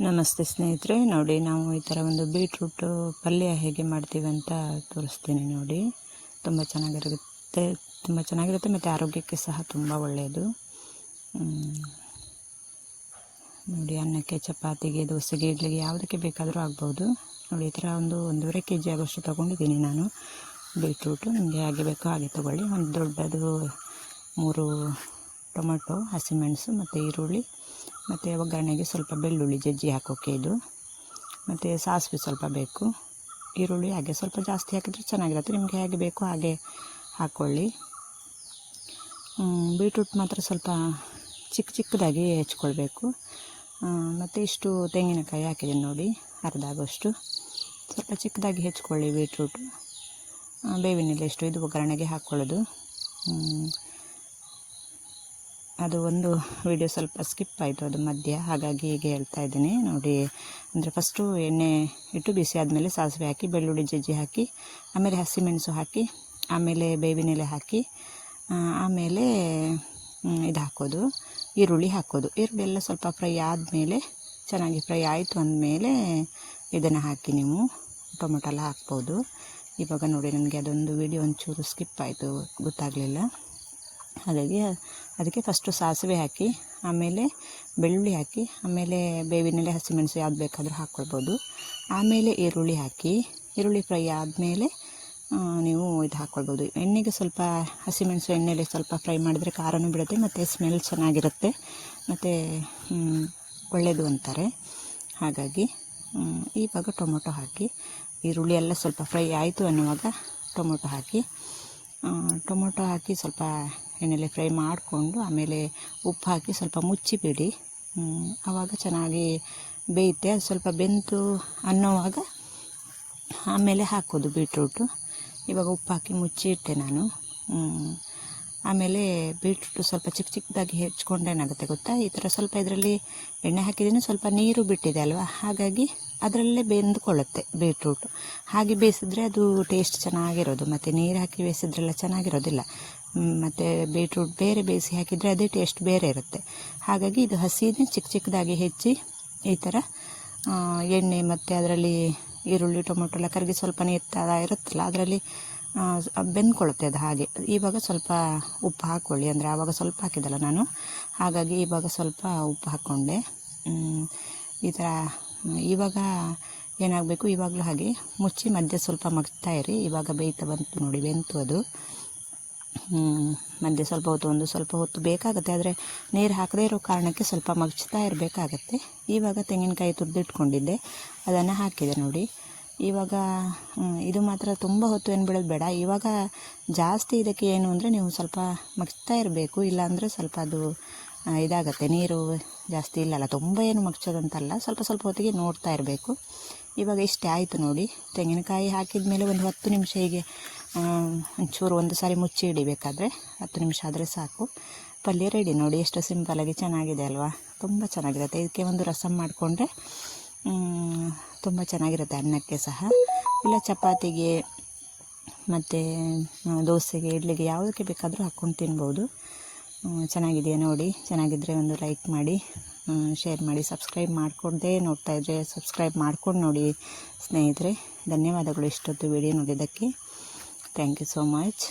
ನಮಸ್ತೆ ಸ್ನೇಹಿತರೆ, ನೋಡಿ ನಾವು ಈ ಥರ ಒಂದು ಬೀಟ್ರೂಟ್ ಪಲ್ಯ ಹೇಗೆ ಮಾಡ್ತೀವಿ ಅಂತ ತೋರಿಸ್ತೀನಿ. ನೋಡಿ, ತುಂಬ ಚೆನ್ನಾಗಿರುತ್ತೆ ಮತ್ತು ಆರೋಗ್ಯಕ್ಕೆ ಸಹ ತುಂಬ ಒಳ್ಳೆಯದು. ನೋಡಿ, ಅನ್ನಕ್ಕೆ, ಚಪಾತಿಗೆ, ದೋಸೆಗೆ, ಇಡ್ಲಿಗೆ ಯಾವುದಕ್ಕೆ ಬೇಕಾದರೂ ಆಗ್ಬೋದು. ನೋಡಿ, ಈ ಥರ ಒಂದು 1.5 kg ಆಗೋಷ್ಟು ತೊಗೊಂಡಿದ್ದೀನಿ ನಾನು ಬೀಟ್ರೂಟು. ನಿಮಗೆ ಹಾಗೆ ಬೇಕೋ ಹಾಗೆ ತೊಗೊಳ್ಳಿ. ಒಂದು ದೊಡ್ಡದು 3 ಟೊಮೆಟೊ, ಹಸಿಮೆಣಸು ಮತ್ತು ಈರುಳ್ಳಿ ಮತ್ತು ಒಗ್ಗರಣೆಗೆ ಸ್ವಲ್ಪ ಬೆಳ್ಳುಳ್ಳಿ ಜಜ್ಜಿ ಹಾಕೋಕ್ಕೆ ಇದು, ಮತ್ತು ಸಾಸಿವೆ ಸ್ವಲ್ಪ ಬೇಕು. ಈರುಳ್ಳಿ ಹಾಗೆ ಸ್ವಲ್ಪ ಜಾಸ್ತಿ ಹಾಕಿದರೆ ಚೆನ್ನಾಗಿರುತ್ತೆ, ನಿಮಗೆ ಹೇಗೆ ಬೇಕೋ ಹಾಗೆ ಹಾಕ್ಕೊಳ್ಳಿ. ಬೀಟ್ರೂಟ್ ಮಾತ್ರ ಸ್ವಲ್ಪ ಚಿಕ್ಕದಾಗಿ ಹೆಚ್ಕೊಳ್ಬೇಕು. ಮತ್ತು ಇಷ್ಟು ತೆಂಗಿನಕಾಯಿ ಹಾಕಿದ್ದೀನಿ ನೋಡಿ, ಅರ್ಧ ಆಗೋಷ್ಟು. ಸ್ವಲ್ಪ ಚಿಕ್ಕದಾಗಿ ಹೆಚ್ಕೊಳ್ಳಿ ಬೀಟ್ರೂಟು. ಬೇವಿನೆಲೆ ಎಷ್ಟು ಇದು ಒಗ್ಗರಣೆಗೆ ಹಾಕ್ಕೊಳ್ಳೋದು. ಅದು ಒಂದು ವಿಡಿಯೋ ಸ್ವಲ್ಪ ಸ್ಕಿಪ್ ಆಯಿತು, ಅದು ಮಧ್ಯ, ಹಾಗಾಗಿ ಹೀಗೆ ಹೇಳ್ತಾ ಇದ್ದೀನಿ. ನೋಡಿ, ಅಂದರೆ ಫಸ್ಟು ಎಣ್ಣೆ ಇಟ್ಟು ಬಿಸಿ ಆದಮೇಲೆ ಸಾಸಿವೆ ಹಾಕಿ, ಬೆಳ್ಳುಳ್ಳಿ ಜಜ್ಜಿ ಹಾಕಿ, ಆಮೇಲೆ ಹಸಿಮೆಣಸು ಹಾಕಿ, ಆಮೇಲೆ ಬೇವಿನೆಲೆ ಹಾಕಿ, ಆಮೇಲೆ ಇದು ಹಾಕೋದು, ಈರುಳ್ಳಿ ಹಾಕೋದು. ಈರುಳ್ಳಿ ಎಲ್ಲ ಸ್ವಲ್ಪ ಫ್ರೈ ಆದಮೇಲೆ, ಚೆನ್ನಾಗಿ ಫ್ರೈ ಆಯಿತು ಅಂದಮೇಲೆ ಇದನ್ನು ಹಾಕಿ ನೀವು ಟೊಮೆಟೊ ಎಲ್ಲ ಹಾಕ್ಬೋದು. ಇವಾಗ ನೋಡಿ, ನನಗೆ ಅದೊಂದು ವಿಡಿಯೋ ಒಂಚೂರು ಸ್ಕಿಪ್ ಆಯಿತು, ಗೊತ್ತಾಗಲಿಲ್ಲ. ಹಾಗಾಗಿ ಅದಕ್ಕೆ ಫಸ್ಟು ಸಾಸಿವೆ ಹಾಕಿ, ಆಮೇಲೆ ಬೆಳ್ಳುಳ್ಳಿ ಹಾಕಿ, ಆಮೇಲೆ ಬೇವಿನೆಲೆ, ಹಸಿಮೆಣಸು ಯಾವ್ದು ಬೇಕಾದರೂ ಹಾಕ್ಕೊಳ್ಬೋದು. ಆಮೇಲೆ ಈರುಳ್ಳಿ ಹಾಕಿ, ಈರುಳ್ಳಿ ಫ್ರೈ ಆದಮೇಲೆ ನೀವು ಇದು ಹಾಕ್ಕೊಳ್ಬೋದು. ಎಣ್ಣೆಗೆ ಸ್ವಲ್ಪ ಹಸಿಮೆಣಸು ಎಣ್ಣೆಯಲ್ಲಿ ಸ್ವಲ್ಪ ಫ್ರೈ ಮಾಡಿದರೆ ಖಾರನೂ ಬಿಡುತ್ತೆ ಮತ್ತು ಸ್ಮೆಲ್ ಚೆನ್ನಾಗಿರುತ್ತೆ ಮತ್ತು ಒಳ್ಳೆಯದು ಅಂತಾರೆ. ಹಾಗಾಗಿ ಇವಾಗ ಟೊಮೊಟೊ ಹಾಕಿ, ಈರುಳ್ಳಿ ಎಲ್ಲ ಸ್ವಲ್ಪ ಫ್ರೈ ಆಯಿತು ಅನ್ನುವಾಗ ಟೊಮೊಟೊ ಹಾಕಿ ಸ್ವಲ್ಪ ಎಣ್ಣೆಲೆ ಫ್ರೈ ಮಾಡಿಕೊಂಡು, ಆಮೇಲೆ ಉಪ್ಪು ಹಾಕಿ ಸ್ವಲ್ಪ ಮುಚ್ಚಿಬಿಡಿ. ಆವಾಗ ಚೆನ್ನಾಗಿ ಬೇಯುತ್ತೆ. ಅದು ಸ್ವಲ್ಪ ಬೆಂತು ಅನ್ನೋವಾಗ ಆಮೇಲೆ ಹಾಕೋದು ಬೀಟ್ರೂಟು. ಇವಾಗ ಉಪ್ಪು ಹಾಕಿ ಮುಚ್ಚಿ ಇಟ್ಟೆ ನಾನು. ಆಮೇಲೆ ಬೀಟ್ರೂಟು ಸ್ವಲ್ಪ ಚಿಕ್ಕದಾಗಿ ಹೆಚ್ಕೊಂಡೇನಾಗುತ್ತೆ ಗೊತ್ತಾ, ಈ ಥರ ಸ್ವಲ್ಪ ಇದರಲ್ಲಿ ಎಣ್ಣೆ ಹಾಕಿದ್ದೀನಿ, ಸ್ವಲ್ಪ ನೀರು ಬಿಟ್ಟಿದೆ ಅಲ್ವಾ, ಹಾಗಾಗಿ ಅದರಲ್ಲೇ ಬೆಂದುಕೊಳ್ಳುತ್ತೆ ಬೀಟ್ರೂಟು. ಹಾಗೆ ಬೇಯಿಸಿದ್ರೆ ಅದು ಟೇಸ್ಟ್ ಚೆನ್ನಾಗಿರೋದು, ಮತ್ತು ನೀರು ಹಾಕಿ ಬೇಯಿಸಿದ್ರೆಲ್ಲ ಚೆನ್ನಾಗಿರೋದಿಲ್ಲ. ಮತ್ತು ಬೀಟ್ರೂಟ್ ಬೇರೆ ಬೇಯಿಸಿ ಹಾಕಿದರೆ ಅದೇ ಟೇಸ್ಟ್ ಬೇರೆ ಇರುತ್ತೆ. ಹಾಗಾಗಿ ಇದು ಹಸಿನೇ ಚಿಕ್ಕದಾಗಿ ಹೆಚ್ಚಿ ಈ ಥರ ಎಣ್ಣೆ ಮತ್ತು ಅದರಲ್ಲಿ ಈರುಳ್ಳಿ ಟೊಮೊಟೊ ಎಲ್ಲ ಕರಗಿ ಸ್ವಲ್ಪ ನೀರು ಥರ ಇರುತ್ತಲ್ಲ, ಅದರಲ್ಲಿ ಬೆಂದ್ಕೊಳ್ಳುತ್ತೆ ಅದು ಹಾಗೆ. ಇವಾಗ ಸ್ವಲ್ಪ ಉಪ್ಪು ಹಾಕ್ಕೊಳ್ಳಿ, ಅಂದರೆ ಆವಾಗ ಸ್ವಲ್ಪ ಹಾಕಿದಲ್ಲ ನಾನು, ಹಾಗಾಗಿ ಇವಾಗ ಸ್ವಲ್ಪ ಉಪ್ಪು ಹಾಕ್ಕೊಂಡೆ. ಈ ಥರ ಇವಾಗ ಏನಾಗಬೇಕು, ಇವಾಗಲೂ ಹಾಗೆ ಮುಚ್ಚಿ ಮಧ್ಯೆ ಸ್ವಲ್ಪ ಮಗ್ತಾ ಇರಿ. ಇವಾಗ ಬೇಯ್ತಾ ಬಂತು ನೋಡಿ, ಬೆಂತು ಅದು. ಮಧ್ಯೆ ಸ್ವಲ್ಪ ಹೊತ್ತು ಬೇಕಾಗುತ್ತೆ, ಆದರೆ ನೀರು ಹಾಕದೇ ಇರೋ ಕಾರಣಕ್ಕೆ ಸ್ವಲ್ಪ ಮಗ್ಚ್ತಾ ಇರಬೇಕಾಗತ್ತೆ. ಇವಾಗ ತೆಂಗಿನಕಾಯಿ ತುರಿದಿಟ್ಕೊಂಡಿದ್ದೆ, ಅದನ್ನು ಹಾಕಿದೆ ನೋಡಿ. ಇವಾಗ ಇದು ಮಾತ್ರ ತುಂಬ ಹೊತ್ತು ಏನು ಬಿಡೋದು ಬೇಡ. ಇವಾಗ ಜಾಸ್ತಿ ಇದಕ್ಕೆ ಏನು ಅಂದರೆ ನೀವು ಸ್ವಲ್ಪ ಮಗ್ಚ್ತಾ ಇರಬೇಕು, ಇಲ್ಲಾಂದರೆ ಸ್ವಲ್ಪ ಅದು ಇದಾಗತ್ತೆ. ನೀರು ಜಾಸ್ತಿ ಇಲ್ಲಲ್ಲ, ತುಂಬ ಏನು ಮಗ್ಚೋದಂತಲ್ಲ, ಸ್ವಲ್ಪ ಹೊತ್ತಿಗೆ ನೋಡ್ತಾ ಇರಬೇಕು. ಇವಾಗ ಇಷ್ಟೇ ಆಯಿತು ನೋಡಿ. ತೆಂಗಿನಕಾಯಿ ಹಾಕಿದ ಮೇಲೆ ಒಂದು 10 ನಿಮಿಷ ಹೀಗೆ ಒಂಚೂರು ಒಂದು ಸಾರಿ ಮುಚ್ಚಿ ಇಡಬೇಕಾದ್ರೆ 10 ನಿಮಿಷ ಆದರೆ ಸಾಕು. ಪಲ್ಯ ರೆಡಿ ನೋಡಿ, ಎಷ್ಟು ಸಿಂಪಲಾಗಿ ಚೆನ್ನಾಗಿದೆ ಅಲ್ವಾ, ತುಂಬ ಚೆನ್ನಾಗಿರುತ್ತೆ. ಇದಕ್ಕೆ ಒಂದು ರಸಮ್ ಮಾಡಿಕೊಂಡ್ರೆ ತುಂಬ ಚೆನ್ನಾಗಿರುತ್ತೆ, ಅನ್ನಕ್ಕೆ ಸಹ, ಇಲ್ಲ ಚಪಾತಿಗೆ ಮತ್ತು ದೋಸೆಗೆ, ಇಡ್ಲಿಗೆ ಯಾವುದಕ್ಕೆ ಬೇಕಾದರೂ ಹಾಕ್ಕೊಂಡು ತಿನ್ಬೋದು. ಚೆನ್ನಾಗಿದೆಯಾ ನೋಡಿ. ಚೆನ್ನಾಗಿದ್ದರೆ ಒಂದು ಲೈಕ್ ಮಾಡಿ, ಶೇರ್ ಮಾಡಿ, ಸಬ್ಸ್ಕ್ರೈಬ್ ಮಾಡಿಕೊಂಡೇ ನೋಡ್ತಾ ಇದ್ದರೆ ಸಬ್ಸ್ಕ್ರೈಬ್ ಮಾಡ್ಕೊಂಡು ನೋಡಿ ಸ್ನೇಹಿತರೆ. ಧನ್ಯವಾದಗಳು ಇಷ್ಟೊತ್ತು ವಿಡಿಯೋ ನೋಡಿದ್ದಕ್ಕೆ. Thank you so much.